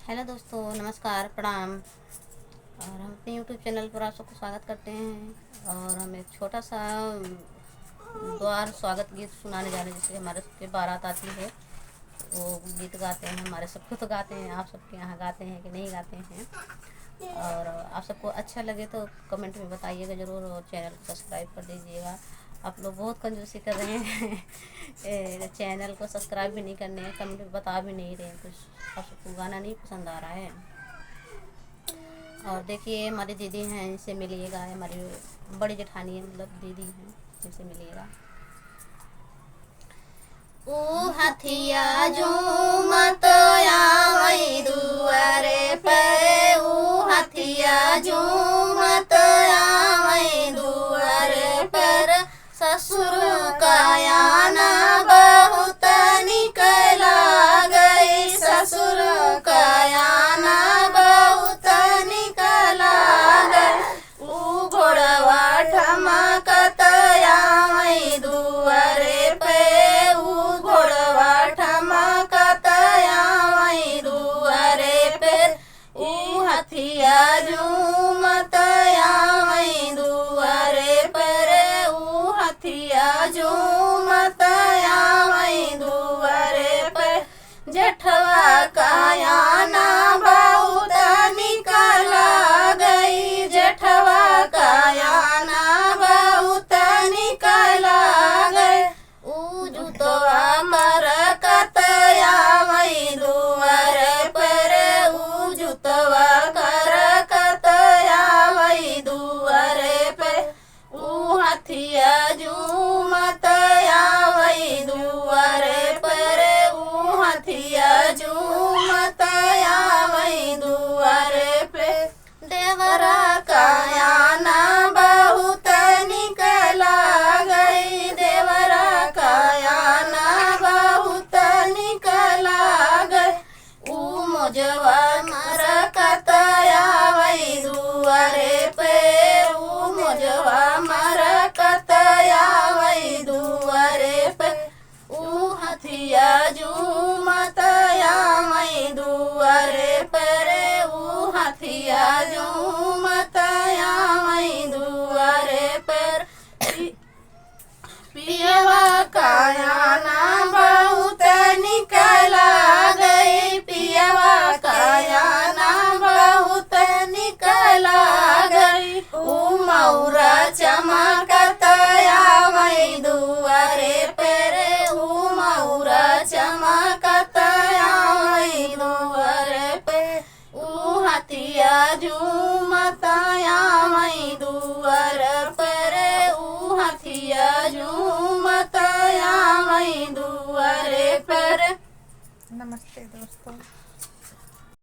Hello दोस्तों, नमस्कार, प्रणाम। और हम अपने यूट्यूब चैनल पर आप सबको स्वागत करते हैं। और हम एक छोटा सा द्वार स्वागत गीत सुनाने जा रहे हैं। जैसे हमारे सबके बारात आती है वो गीत गाते हैं, हमारे सबको तो गाते हैं, आप सबके यहाँ गाते हैं कि नहीं गाते हैं। और आप सबको अच्छा लगे तो कमेंट में बताइएगा ज़रूर, और चैनल को सब्सक्राइब कर दीजिएगा। आप लोग बहुत कंजूसी कर रहे हैं चैनल को सब्सक्राइब भी नहीं करने हैं, कमेंट में बता भी नहीं रहे हैं कुछ। आप सबको गाना नहीं पसंद आ रहा है। और देखिए हमारी दीदी हैं, इनसे मिलिएगा। हमारी बड़ी जेठानी है, मतलब दीदी हैं, इनसे मिलिएगा। ओ हथिया जो मत आवई दुआरे पे, ओ हथिया जो मत आवई दुआरे पर, ससुर का आना बहुत निकला गई, ससुर का आना बहुत निकला गई। ऊ घोड़वा ठमकत आवई दुआरे पे, ऊ घोड़वा ठमकत आवई दुआरे पे, ऊ हथिया झूमत आवई दुआरे पर, ऊ हथिया झूमत आवई दुआरे पर। जेठवा का आना बहुत निकला गई, जेठवा का आना बहुत निकला गई। ऊ जुतवा करकत आवई दुआरे पर, ऊ जुतवा करकत आवई दुआरे पर, ऊ हथिया झूमत आवई दुआरे पर, ऊ हथिया झूमत आवई दुआरे पे। देवरा का आना बहुत निकला गई, देवरा का आना बहुत निकला गई। ऊ मोजवा मरकत आवई दुआरे पे, ऊ मोजवा मरकत आवई दुआरे पे, ऊ हथिया झूमत आवई दुआरे पर, ऊ हथिया झूमत आवई दुआरे पर। पियवा का आना बहुत निकला गई, पियवा का आना बहुत निकला गई। ऊ मौरा चमकत आवई दुआरे पर, ऊ मौरा चमकत आवई दुआरे पे, ऊ हथिया झूमत आवई दुआरे पर, ऊ हथिया झूमत आवई दुआरे पर। नमस्ते दोस्तों।